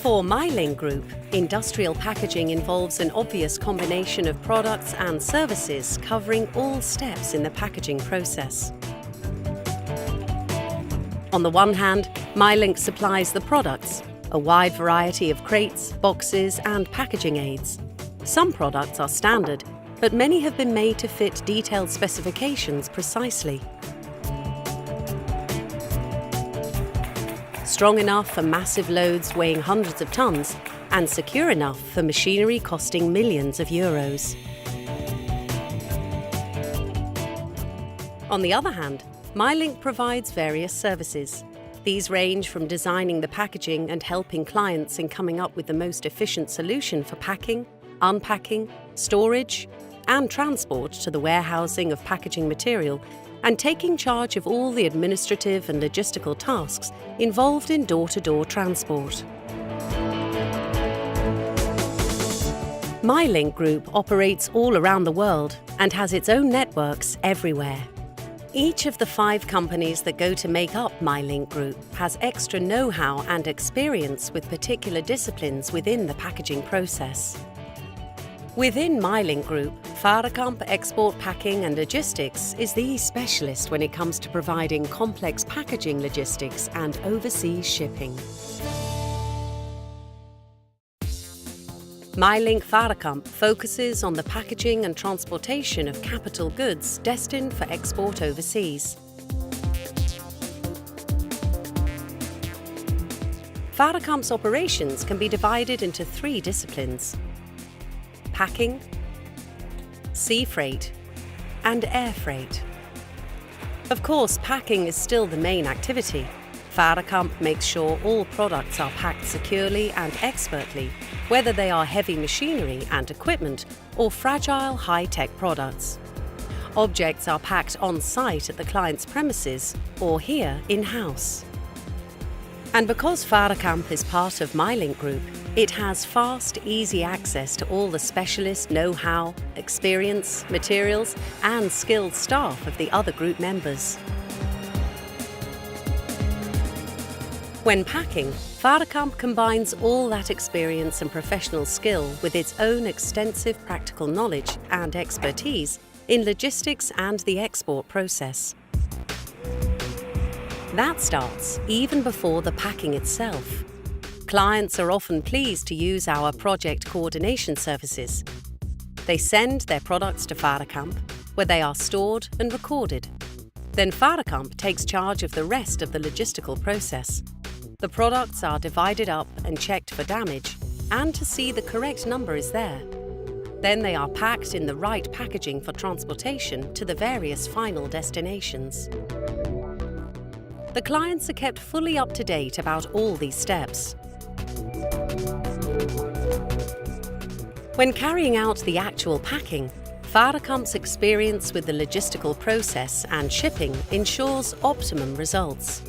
For Meilink Group, industrial packaging involves an obvious combination of products and services covering all steps in the packaging process. On the one hand, Meilink supplies the products, a wide variety of crates, boxes and packaging aids. Some products are standard, but many have been made to fit detailed specifications precisely. Strong enough for massive loads weighing hundreds of tons, and secure enough for machinery costing millions of euros. On the other hand, Meilink provides various services. These range from designing the packaging and helping clients in coming up with the most efficient solution for packing, unpacking, storage, and transport to the warehousing of packaging material, and taking charge of all the administrative and logistical tasks involved in door-to-door transport. Meilink Group operates all around the world and has its own networks everywhere. Each of the 5 companies that go to make up Meilink Group has extra know-how and experience with particular disciplines within the packaging process. Within Meilink Group, Varekamp Exportpacking and Logistics is the specialist when it comes to providing complex packaging logistics and overseas shipping. Meilink Varekamp focuses on the packaging and transportation of capital goods destined for export overseas. Varekamp's operations can be divided into 3 disciplines: packing, sea freight, and air freight. Of course, packing is still the main activity. Varekamp makes sure all products are packed securely and expertly, whether they are heavy machinery and equipment or fragile high-tech products. Objects are packed on-site at the client's premises or here in-house. And because Varekamp is part of Meilink Group, it has fast, easy access to all the specialist know-how, experience, materials and skilled staff of the other group members. When packing, Varekamp combines all that experience and professional skill with its own extensive practical knowledge and expertise in logistics and the export process. That starts even before the packing itself. Clients are often pleased to use our project coordination services. They send their products to Varekamp, where they are stored and recorded. Then Varekamp takes charge of the rest of the logistical process. The products are divided up and checked for damage and to see the correct number is there. Then they are packed in the right packaging for transportation to the various final destinations. The clients are kept fully up to date about all these steps. When carrying out the actual packing, Varekamp's experience with the logistical process and shipping ensures optimum results.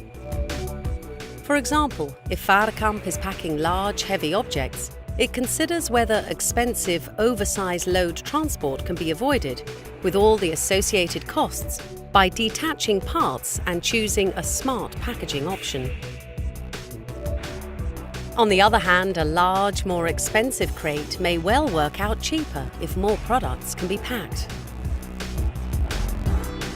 For example, if Varekamp is packing large, heavy objects, it considers whether expensive, oversized load transport can be avoided, with all the associated costs, by detaching parts and choosing a smart packaging option. On the other hand, a large, more expensive crate may well work out cheaper if more products can be packed.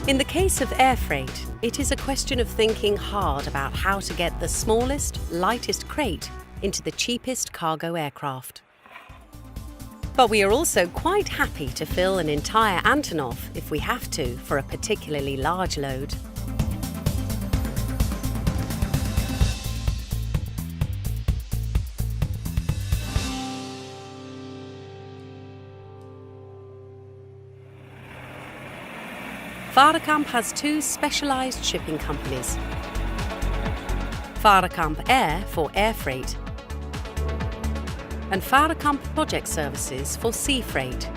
In the case of air freight, it is a question of thinking hard about how to get the smallest, lightest crate into the cheapest cargo aircraft. But we are also quite happy to fill an entire Antonov if we have to for a particularly large load. Varekamp has 2 specialised shipping companies: Varekamp Air for air freight and Varekamp Project Services for sea freight.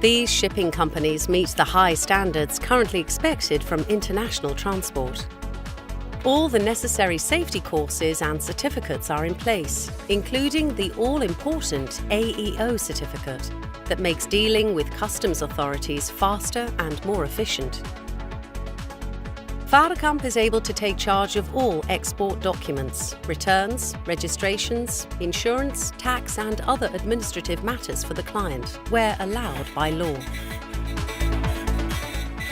These shipping companies meet the high standards currently expected from international transport. All the necessary safety courses and certificates are in place, including the all-important AEO certificate that makes dealing with customs authorities faster and more efficient. Varekamp is able to take charge of all export documents, returns, registrations, insurance, tax and other administrative matters for the client, where allowed by law.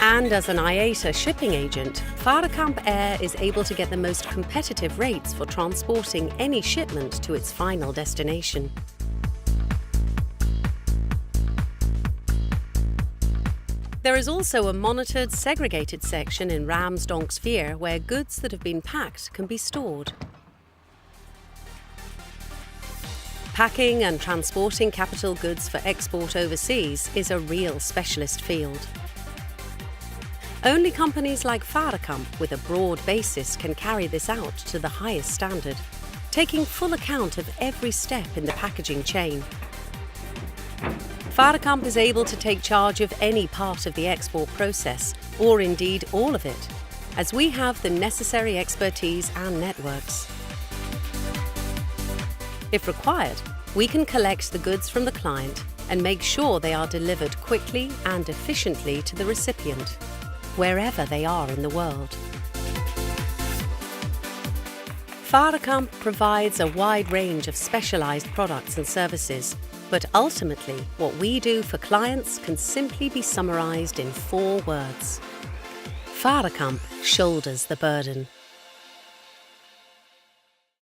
And as an IATA shipping agent, Varekamp Air is able to get the most competitive rates for transporting any shipment to its final destination. There is also a monitored, segregated section in Raamsdonksveer where goods that have been packed can be stored. Packing and transporting capital goods for export overseas is a real specialist field. Only companies like Varekamp with a broad basis can carry this out to the highest standard, taking full account of every step in the packaging chain. Varekamp is able to take charge of any part of the export process, or indeed all of it, as we have the necessary expertise and networks. If required, we can collect the goods from the client and make sure they are delivered quickly and efficiently to the recipient, wherever they are in the world. Varekamp provides a wide range of specialised products and services, but ultimately what we do for clients can simply be summarised in 4 words. Varekamp shoulders the burden.